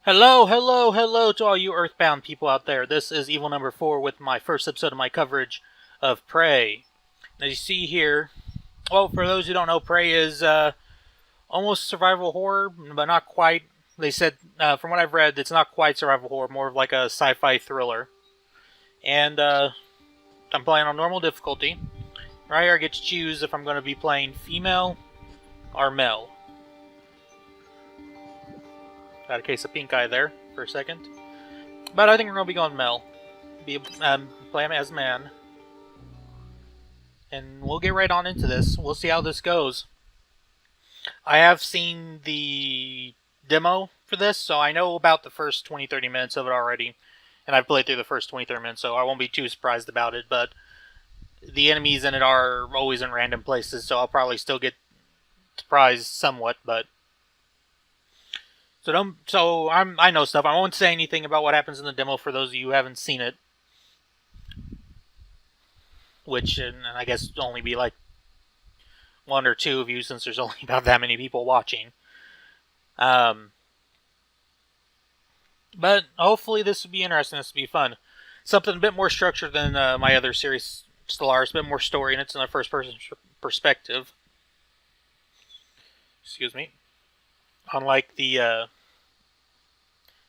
Hello, hello, hello to all you Earthbound people out there. This is Evil number 4 with my first episode of my coverage of Prey. As you see here, well, for those who don't know, Prey is almost survival horror, but not quite. They said, from what I've read, it's not quite survival horror, more of like a sci-fi thriller. And I'm playing on normal difficulty. Right here I get to choose if I'm going to be playing female or male. Got a case of pink eye there for a second. But I think we're going to be going male. Play him as man. And we'll get right on into this. We'll see how this goes. I have seen the demo for this, so I know about the first 20-30 minutes of it already. And I've played through the first 20-30 minutes, so I won't be too surprised about it. But the enemies in it are always in random places, so I'll probably still get surprised somewhat, but... I know stuff. I won't say anything about what happens in the demo for those of you who haven't seen it. Which, and I guess, only be like one or two of you, since there's only about that many people watching. But hopefully this will be interesting. This will be fun. Something a bit more structured than my other series, Stellaris. A bit more story, and it's in a first-person perspective. Excuse me. Unlike the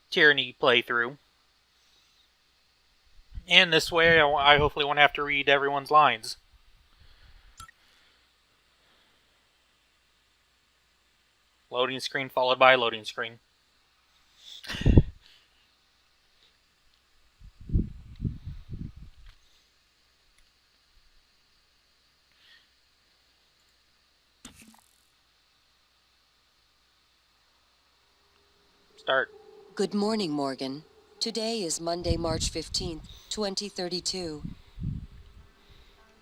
Tyranny playthrough. And this way, I hopefully won't have to read everyone's lines. Loading screen followed by loading screen. Start. Good morning, Morgan. Today is Monday, March 15th, 2032.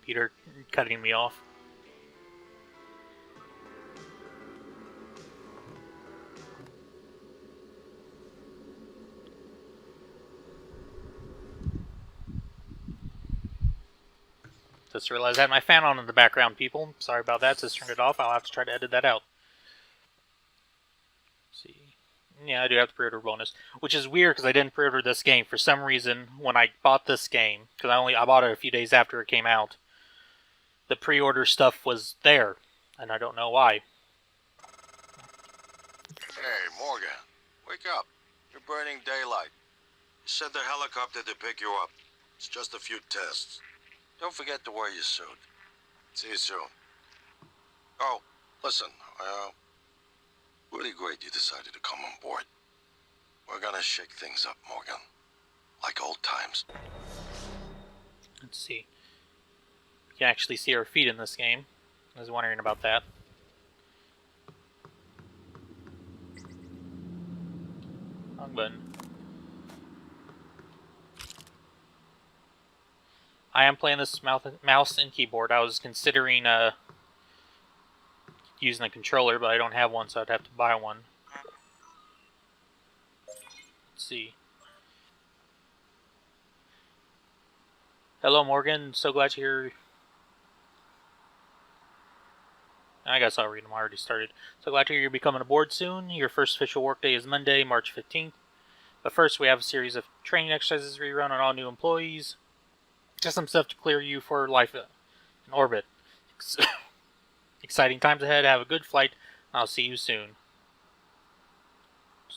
Peter cutting me off. Just realized I had my fan on in the background, people. Sorry about that. Just turned it off. I'll have to try to edit that out. Yeah, I do have the pre-order bonus, which is weird because I didn't pre-order this game. For some reason, when I bought this game, because I bought it a few days after it came out, the pre-order stuff was there, and I don't know why. Hey, Morgan, wake up. You're burning daylight. You sent the helicopter to pick you up. It's just a few tests. Don't forget to wear your suit. See you soon. Oh, listen, really great you decided to come on board. We're gonna shake things up, Morgan. Like old times. Let's see. You can actually see our feet in this game. I was wondering about that. Wrong button. I am playing this mouse and keyboard. I was considering using a controller, but I don't have one, so I'd have to buy one. Let's see. Hello, Morgan. So glad you're here. I guess I'll read them. I already started. So glad to hear you're becoming aboard soon. Your first official workday is Monday, March 15th. But first, we have a series of training exercises rerun on all new employees. Just some stuff to clear you for life in orbit. Exciting times ahead. Have a good flight. I'll see you soon.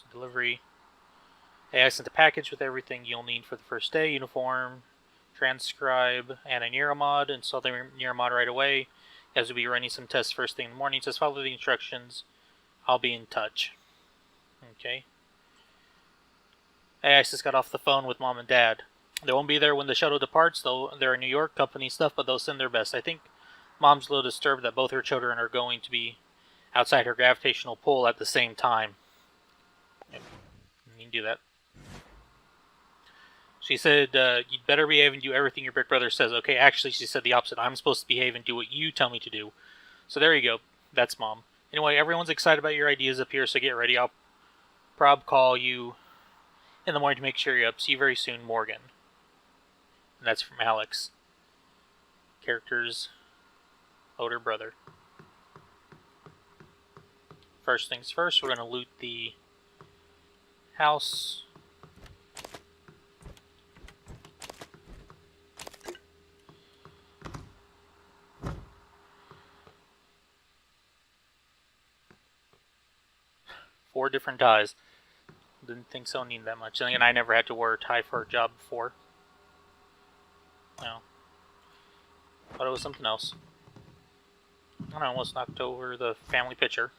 Delivery. Hey, I sent a package with everything you'll need for the first day. Uniform, transcribe, and a neuromod. Install the neuromod right away. As we'll be running some tests first thing in the morning. Just follow the instructions. I'll be in touch. Okay. Hey, I just got off the phone with Mom and Dad. They won't be there when the shuttle departs, though they're in New York, company stuff, but they'll send their best. I think Mom's a little disturbed that both her children are going to be outside her gravitational pull at the same time. You can do that. She said, you'd better behave and do everything your big brother says. Okay, actually, she said the opposite. I'm supposed to behave and do what you tell me to do. So there you go. That's Mom. Anyway, everyone's excited about your ideas up here, so get ready. I'll probably call you in the morning to make sure you're up. See you very soon, Morgan. And that's from Alex. Character's older brother. First things first, we're going to loot the house. Four different ties. Didn't think so need that much. And again, I never had to wear a tie for a job before. No. Thought it was something else. I almost knocked over the family picture.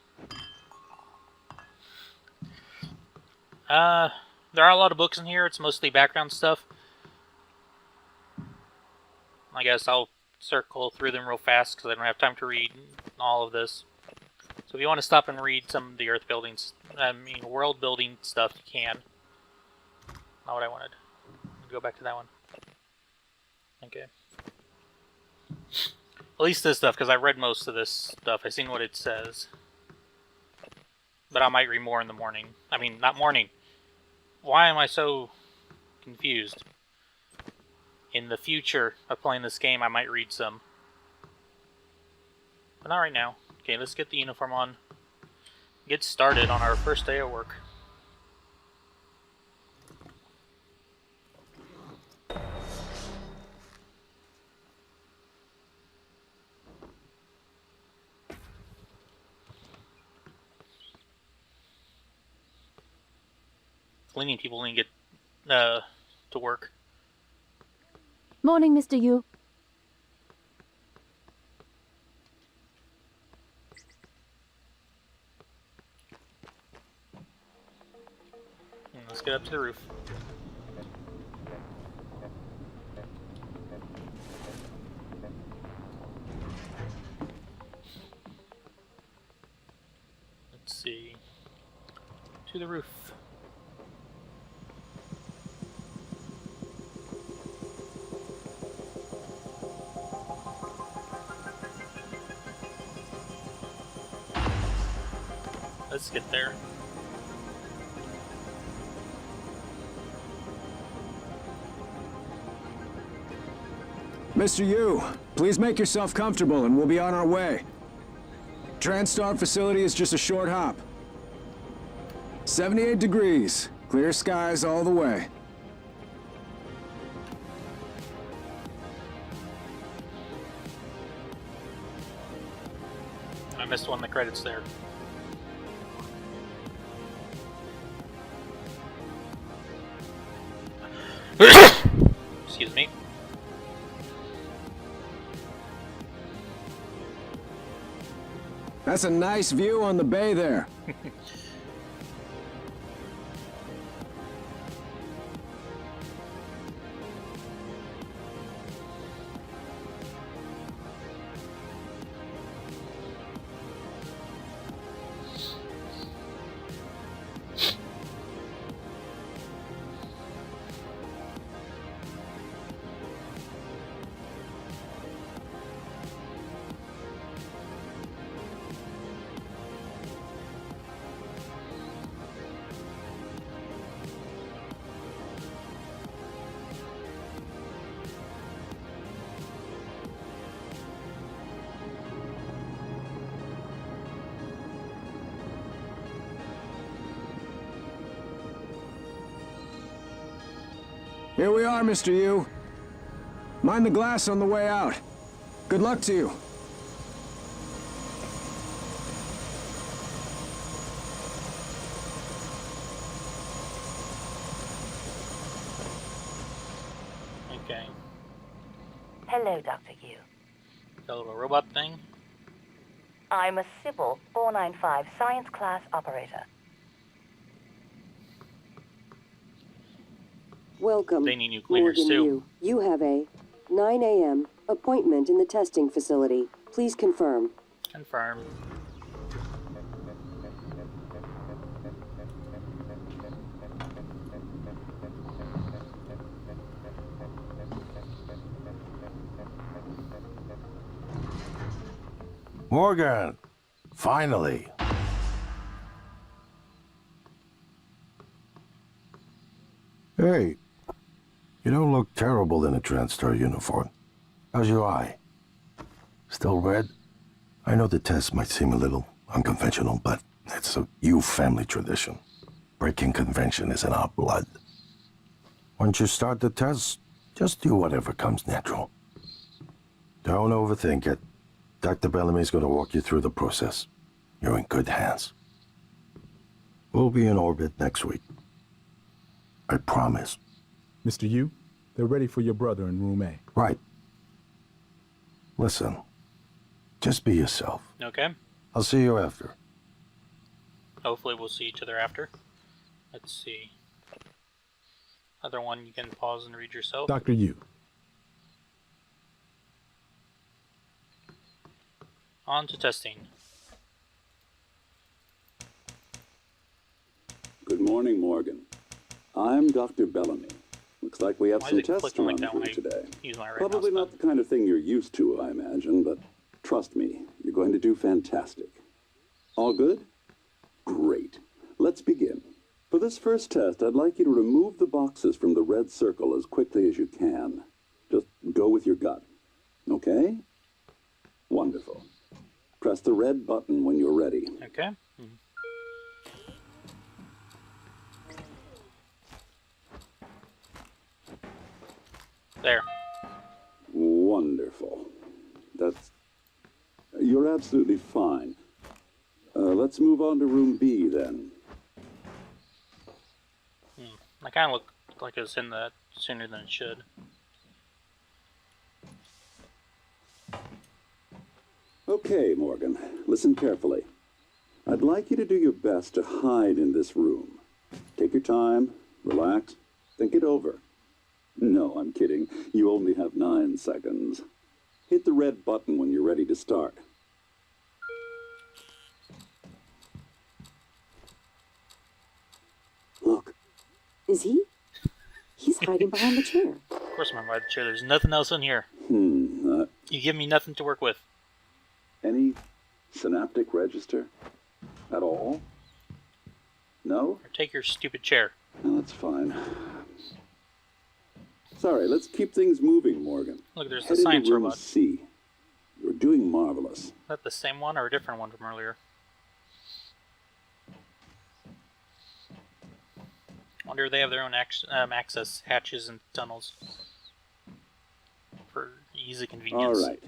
There are a lot of books in here. It's mostly background stuff. I guess I'll circle through them real fast because I don't have time to read all of this. So if you want to stop and read some of the world building stuff, you can. Not what I wanted. Go back to that one. Okay. At least this stuff, because I read most of this stuff. I've seen what it says. But I might read more in the morning. I mean, not morning. Why am I so confused? In the future of playing this game, I might read some. But not right now. Okay, let's get the uniform on. Get started on our first day of work. Cleaning people didn't get to work. Morning, Mr. Yu. Let's get up to the roof. Let's see. To the roof. Let's get there. Mr. Yu, please make yourself comfortable and we'll be on our way. TranStar facility is just a short hop. 78 degrees, clear skies all the way. I missed one of the credits there. Excuse me. That's a nice view on the bay there. Here we are, Mr. Yu. Mind the glass on the way out. Good luck to you. Okay. Hello, Dr. Yu. The little robot thing. I'm a Sybil 495 science class operator. Welcome, They need new cleaners, Morgan too. Yu. You have a 9 a.m. appointment in the testing facility. Please confirm. Confirm. Morgan! Finally! Hey, you don't look terrible in a TranStar uniform. How's your eye? Still red? I know the test might seem a little unconventional, but it's a Yu family tradition. Breaking convention is in our blood. Once you start the test, just do whatever comes natural. Don't overthink it. Dr. Bellamy's going to walk you through the process. You're in good hands. We'll be in orbit next week. I promise. Mr. Yu, they're ready for your brother in room A. Right. Listen, just be yourself. Okay. I'll see you after. Hopefully we'll see each other after. Let's see. Other one you can pause and read yourself. Dr. Yu. On to testing. Good morning, Morgan. I'm Dr. Bellamy. Looks like we have Why some is it tests clicking like on that for when I today. use my right Probably mouse not the kind of thing you're used to, I imagine, but trust me, you're going to do fantastic. All good? Great. Let's begin. For this first test, I'd like you to remove the boxes from the red circle as quickly as you can. Just go with your gut. Okay? Wonderful. Press the red button when you're ready. Okay. There. Wonderful. You're absolutely fine. Let's move on to room B then. I kind of look like it was in that sooner than it should. Okay, Morgan, listen carefully. I'd like you to do your best to hide in this room. Take your time, relax, think it over. No, I'm kidding. You only have 9 seconds. Hit the red button when you're ready to start. Look. Is he? He's hiding behind the chair. Of course I'm by the chair. There's nothing else in here. You give me nothing to work with. Any synaptic register? At all? No? Or take your stupid chair. No, that's fine. Sorry, let's keep things moving, Morgan. Look, there's Head the science into room robot. C. You're doing marvelous. Is that the same one or a different one from earlier? Wonder if they have their own access hatches and tunnels for easy convenience. All right.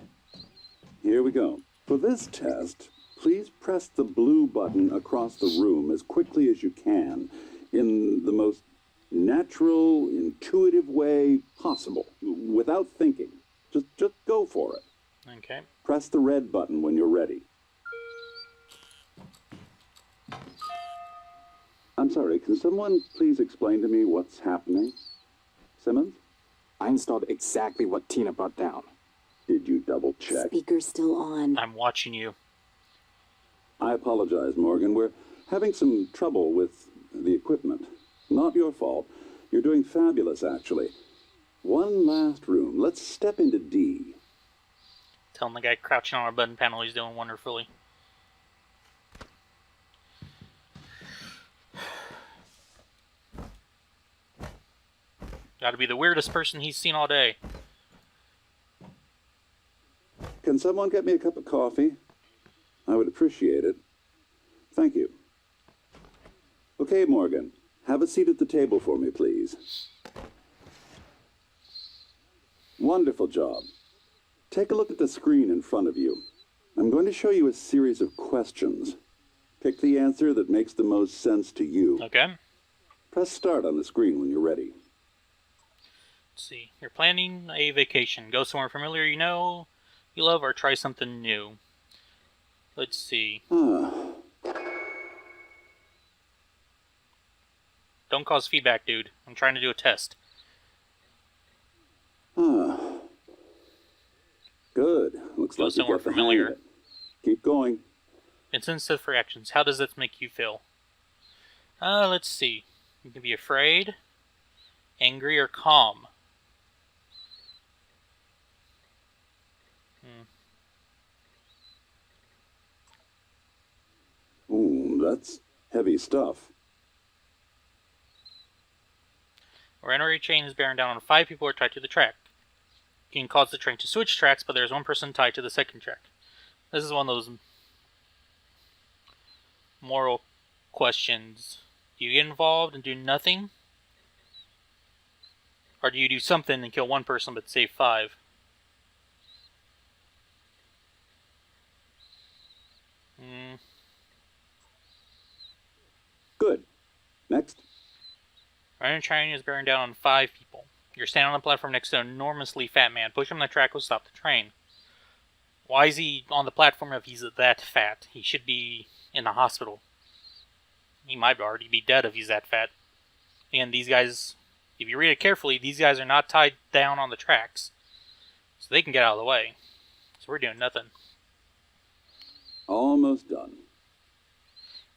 Here we go. For this test, please press the blue button across the room as quickly as you can in the most natural, intuitive way possible, without thinking. Just go for it. Okay. Press the red button when you're ready. I'm sorry, can someone please explain to me what's happening? Simmons? I installed exactly what Tina brought down. Did you double check? Speaker's still on. I'm watching you. I apologize, Morgan. We're having some trouble with the equipment. Not your fault. You're doing fabulous, actually. One last room. Let's step into D. Telling the guy crouching on our button panel he's doing wonderfully. Gotta be the weirdest person he's seen all day. Can someone get me a cup of coffee? I would appreciate it. Thank you. Okay, Morgan. Have a seat at the table for me, please. Wonderful job. Take a look at the screen in front of you. I'm going to show you a series of questions. Pick the answer that makes the most sense to you. Okay. Press start on the screen when you're ready. Let's see. You're planning a vacation. Go somewhere familiar you know, you love, or try something new. Let's see. Don't cause feedback, dude. I'm trying to do a test. Good. Looks Go like you somewhere got the hang familiar. of it. Keep going. Insensitive reactions. How does this make you feel? Let's see. You can be afraid, angry, or calm. Ooh, that's heavy stuff. A railway train is bearing down on 5 people who are tied to the track. You can cause the train to switch tracks, but there's one person tied to the second track. This is one of those moral questions. Do you get involved and do nothing? Or do you do something and kill one person but save 5? Good. Next. Running train is bearing down on 5 people. You're standing on the platform next to an enormously fat man. Push him on the track will stop the train. Why is he on the platform if he's that fat? He should be in the hospital. He might already be dead if he's that fat. And these guys, if you read it carefully, these guys are not tied down on the tracks. So they can get out of the way. So we're doing nothing. Almost done.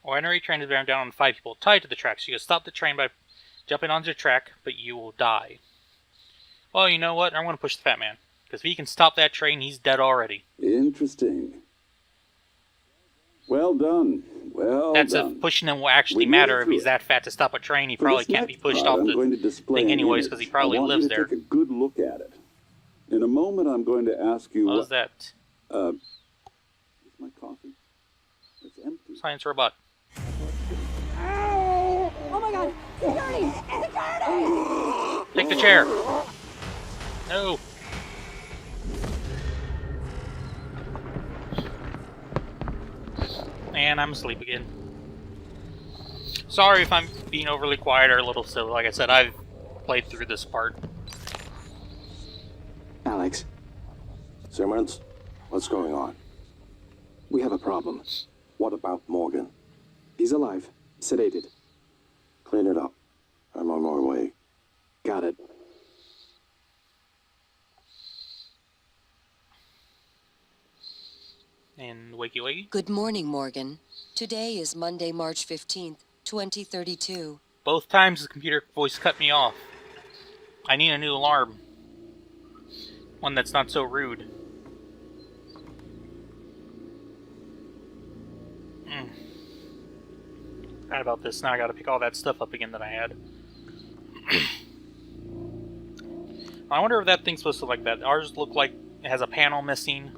Ordinary train is bearing down on 5 people tied to the tracks. You can stop the train by jumping onto the track, but you will die. Well, you know what? I'm going to push the fat man. Because if he can stop that train, he's dead already. Interesting. Well done. Well That's done. if pushing him will actually We made matter. it If through he's it. that fat to stop a train, he For probably this can't be next pushed part, off I'm going to the display thing an anyways, image. because he probably I want lives you to there. Take a good look at it. In a moment, I'm going to ask you. What was that? Is my coffee? It's empty. Science robot. Oh my god! Security! Security! Take the chair. No. And I'm asleep again. Sorry if I'm being overly quiet or a little silly. Like I said, I've played through this part. Alex, Simmons, what's going on? we have a problem. What about Morgan? He's alive, sedated. Clean it up. I'm on my way. Got it. And wakey wakey. Good morning, Morgan. Today is Monday, March 15th, 2032. Both times the computer voice cut me off. I need a new alarm. One that's not so rude. Bad about this. Now I gotta pick all that stuff up again that I had. I wonder if that thing's supposed to look like that. Ours look like it has a panel missing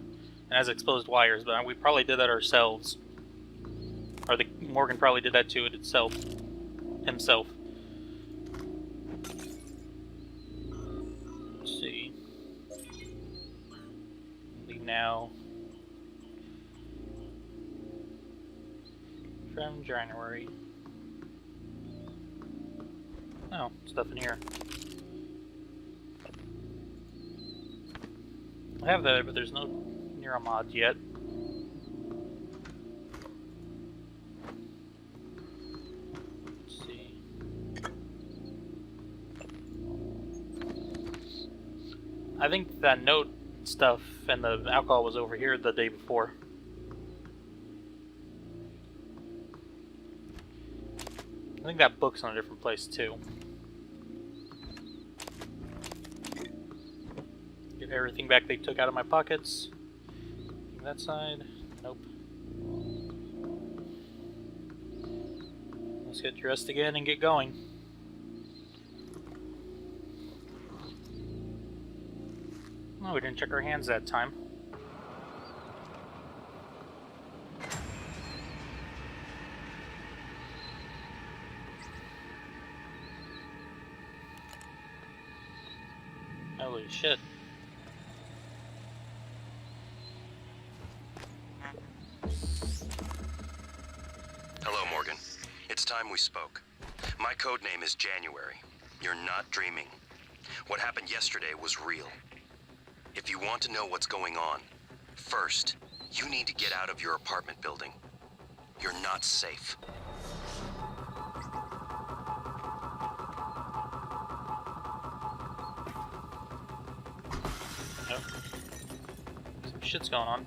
and has exposed wires, but we probably did that ourselves. Or Morgan probably did that to it himself. Let's see. Leave now. From January. Oh, stuff in here. I have that, but there's no neuromod yet. Let's see. I think that note stuff and the alcohol was over here the day before. I think that book's in a different place too. Get everything back they took out of my pockets. That side. Nope. Let's get dressed again and get going. Oh, we didn't check our hands that time. Holy shit. Hello, Morgan. It's time we spoke. My code name is January. You're not dreaming. What happened yesterday was real. If you want to know what's going on, first, you need to get out of your apartment building. You're not safe. Nope. Some shit's going on.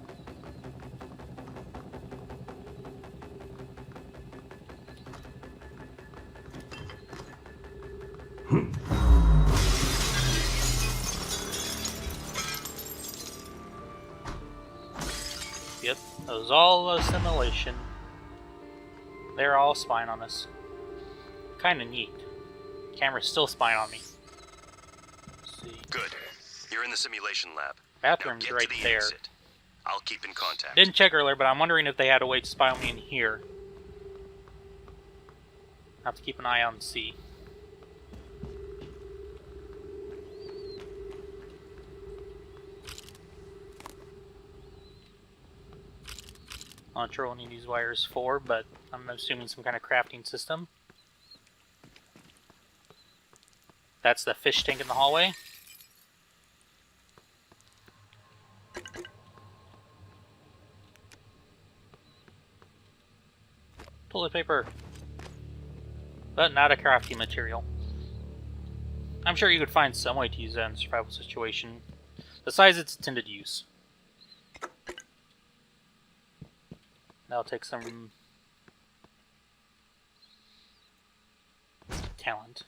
Yep, that was all a simulation. They're all spying on us. Kinda neat. Camera's still spying on me. Let's see. Good. You're in the simulation lab. Bathroom's now get right to the there. Exit. I'll keep in contact. Didn't check earlier, but I'm wondering if they had a way to spy on me in here. have to keep an eye on C. I'm not sure what any of these wires for, but I'm assuming some kind of crafting system. That's the fish tank in the hallway. Toilet paper. But not a crafting material. I'm sure you could find some way to use that in a survival situation, besides its intended use. That'll take some talent.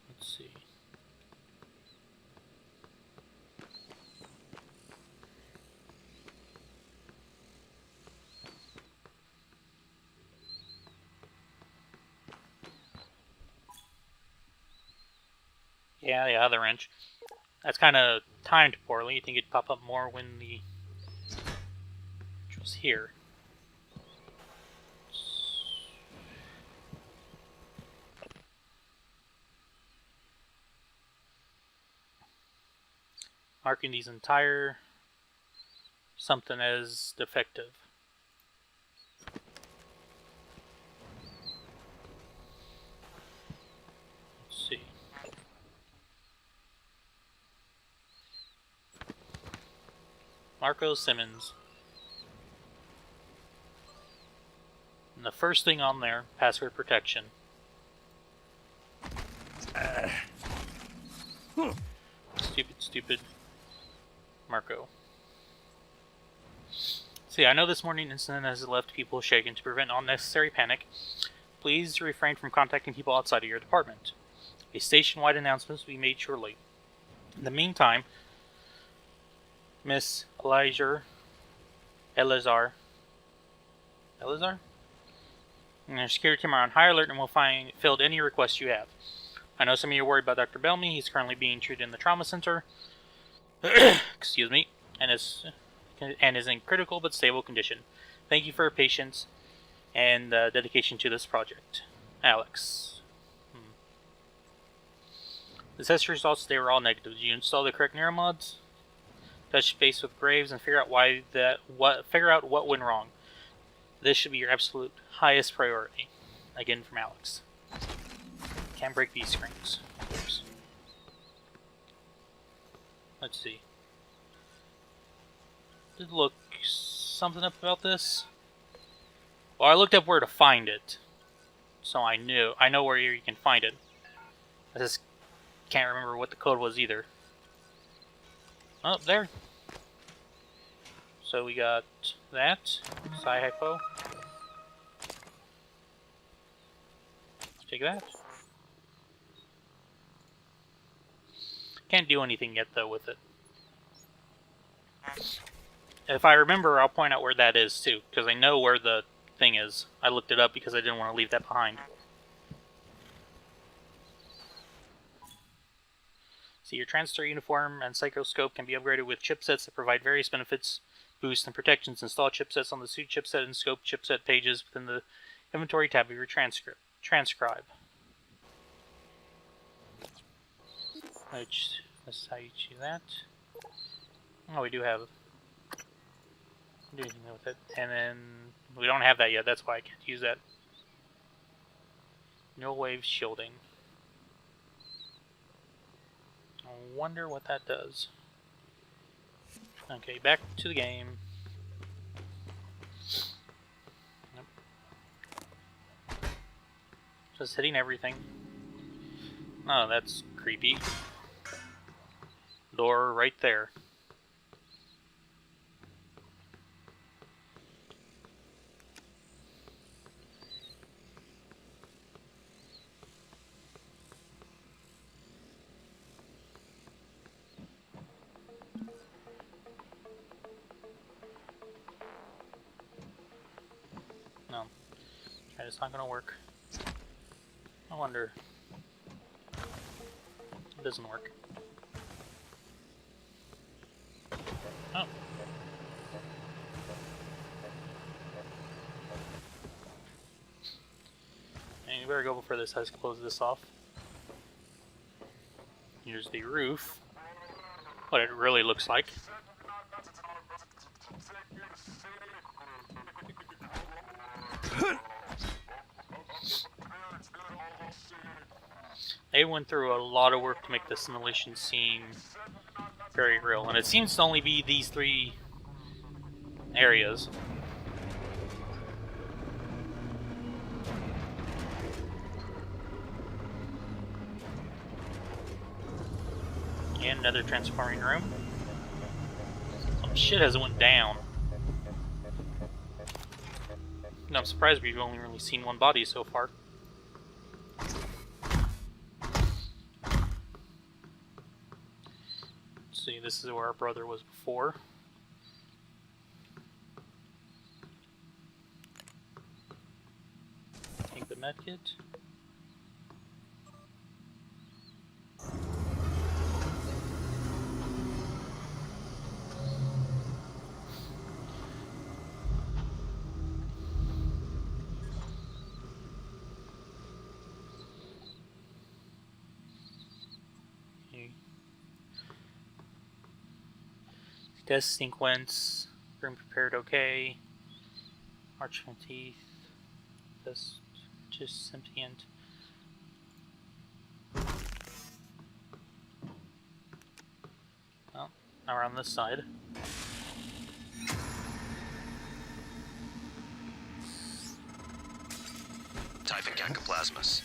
Let's see. Yeah, the wrench. That's kind of timed poorly. You think it'd pop up more when the wrench was here. Marking these entire something as defective. Let's see. Marco Simmons. And the first thing on there, password protection. Stupid Marco. See, I know this morning incident has left people shaken. To prevent unnecessary panic, please refrain from contacting people outside of your department. A station-wide announcement will be made shortly. In the meantime, Miss Eleazar, and our security team are on high alert and will field any requests you have. I know some of you are worried about Dr. Bellamy. He's currently being treated in the trauma center. Excuse me, and is in critical but stable condition. Thank you for your patience and dedication to this project. Alex. The test results today were all negative. Did you install the correct neuromods? Touch base with Graves and figure out what went wrong. This should be your absolute highest priority. Again from Alex. Can't break these screens. Oops. Let's see. Did look something up about this? Well, I looked up where to find it, so I know where you can find it. I just can't remember what the code was either. Oh, there. So we got that. Sci-Hypo. Take that. Can't do anything yet, though, with it. If I remember, I'll point out where that is, too, because I know where the thing is. I looked it up because I didn't want to leave that behind. So your transistor uniform and psychoscope can be upgraded with chipsets that provide various benefits, boosts, and protections. Install chipsets on the suit chipset and scope chipset pages within the inventory tab of your transcribe. Which, this is how you do that. Oh, we do have... do anything with it. And then, we don't have that yet, that's why I can't use that. No wave shielding. I wonder what that does. Okay, back to the game. Yep. Just hitting everything. Oh, that's creepy. Door right there. No. Okay, it's not gonna work. wonder. It doesn't work. Oh. And you better go before this has to close this off. Here's the roof. What it really looks like. They went through a lot of work to make the simulation seem very real, and it seems to only be these 3 areas. And another transforming room. Some shit hasn't went down. No, I'm surprised we've only really seen one body so far. Let's see, this is where our brother was before. Take the medkit. Test sequence, room prepared okay. March 20th, test just sentient. Well, now we're on this side. Typhon cacoplasmas.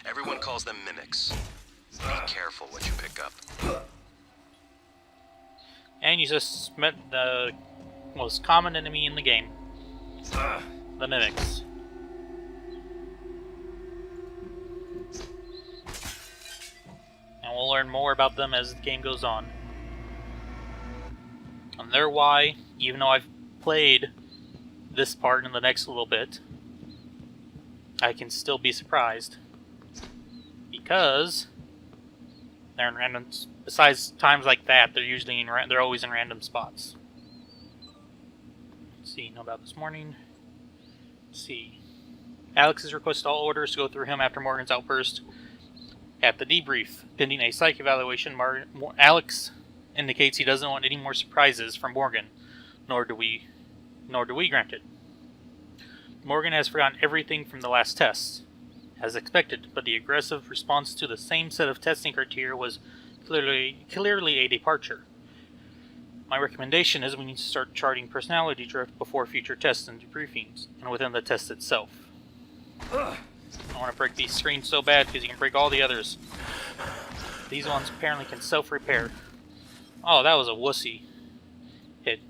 Everyone calls them mimics. Be careful what you pick up. And you just met the most common enemy in the game. The mimics. And we'll learn more about them as the game goes on. And they're why, even though I've played this part and the next little bit, I can still be surprised. Because they're in random. Besides times like that, they're always in random spots. Let's see. Know about this morning. Let's see. Alex has requested all orders to go through him after Morgan's outburst. At the debrief, pending a psych evaluation, Alex indicates he doesn't want any more surprises from Morgan, nor do we grant it. Morgan has forgotten everything from the last tests, as expected, but the aggressive response to the same set of testing criteria was clearly a departure. My recommendation is we need to start charting personality drift before future tests and debriefings, and within the test itself. I want to break these screens so bad because you can break all the others. These ones apparently can self-repair. Oh, that was a wussy hit.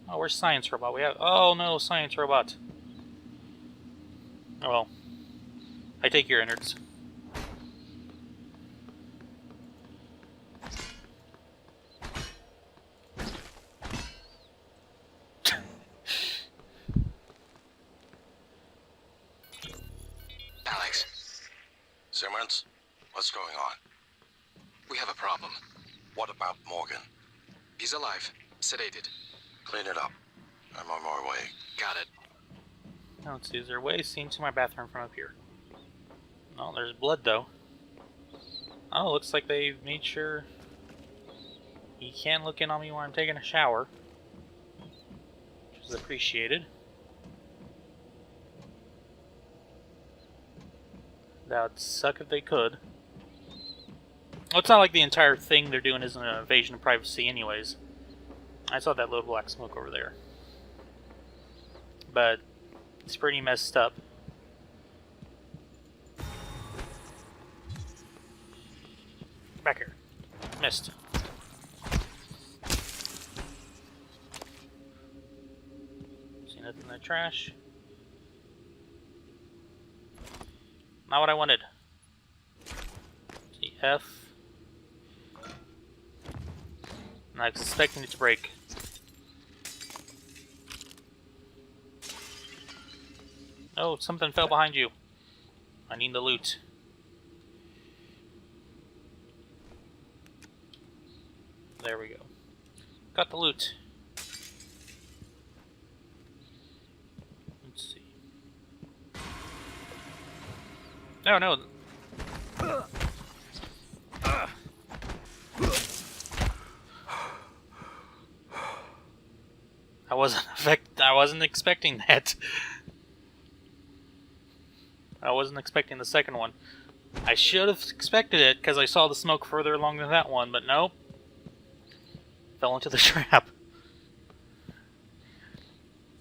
Oh, where's Science Robot? Oh no, Science Robot. Oh well. I take your innards. Alex, Simmons, what's going on? We have a problem. What about Morgan? He's alive, sedated. Clean it up. I'm on my way. Got it. Now let's see, is there a way seen to my bathroom from up here? Oh, there's blood though. Oh, looks like they made sure he can't look in on me while I'm taking a shower, which is appreciated. That would suck if they could. Well, it's not like the entire thing they're doing is an invasion of privacy anyways. I saw that little black smoke over there. But it's pretty messed up. Back here. Missed. See nothing in the trash. Not what I wanted. See F. I'm expecting it to break. Oh, something fell behind you. I need the loot. There we go. Got the loot. Let's see. No, no. I wasn't expecting that. I wasn't expecting the second one. I should have expected it because I saw the smoke further along than that one, but nope. Fell into the trap.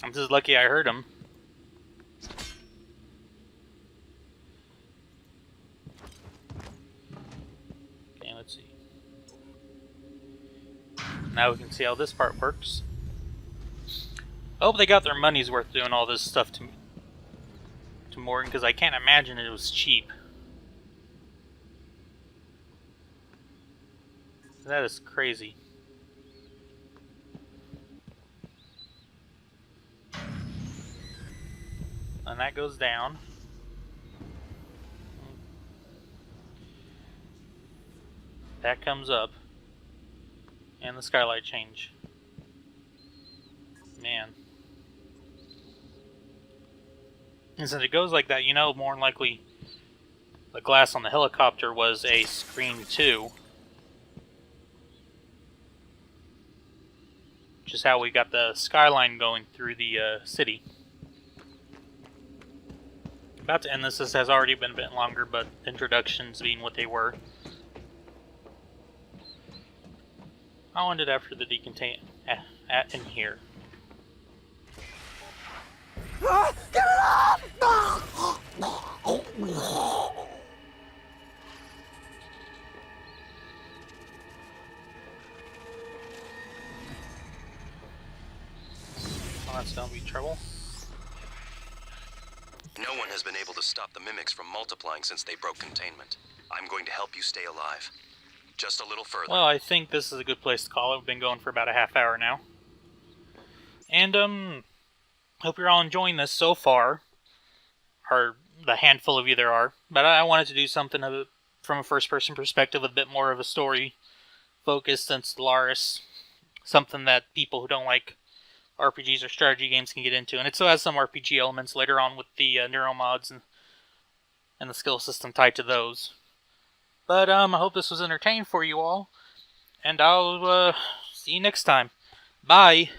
I'm just lucky I heard him. Okay, let's see. Now we can see how this part works. I hope they got their money's worth doing all this stuff to Morgan, because I can't imagine it was cheap. That is crazy. And that goes down. That comes up. And the skylight change. Man. And since it goes like that, you know more than likely the glass on the helicopter was a screen too. Which is how we got the skyline going through the city. About to end this. This has already been a bit longer, but introductions being what they were. I'll end it after the decontain in here. Get it off! Oh, that's gonna be trouble. No one has been able to stop the mimics from multiplying since they broke containment. I'm going to help you stay alive. Just a little further. Well, I think this is a good place to call it. We've been going for about a half hour now. And, hope you're all enjoying this so far. Or the handful of you there are. But I wanted to do something from a first-person perspective, a bit more of a story focus, since Laris, something that people who don't like RPGs or strategy games can get into. And it still has some RPG elements later on with the neuromods and the skill system tied to those. But I hope this was entertaining for you all. And I'll see you next time. Bye!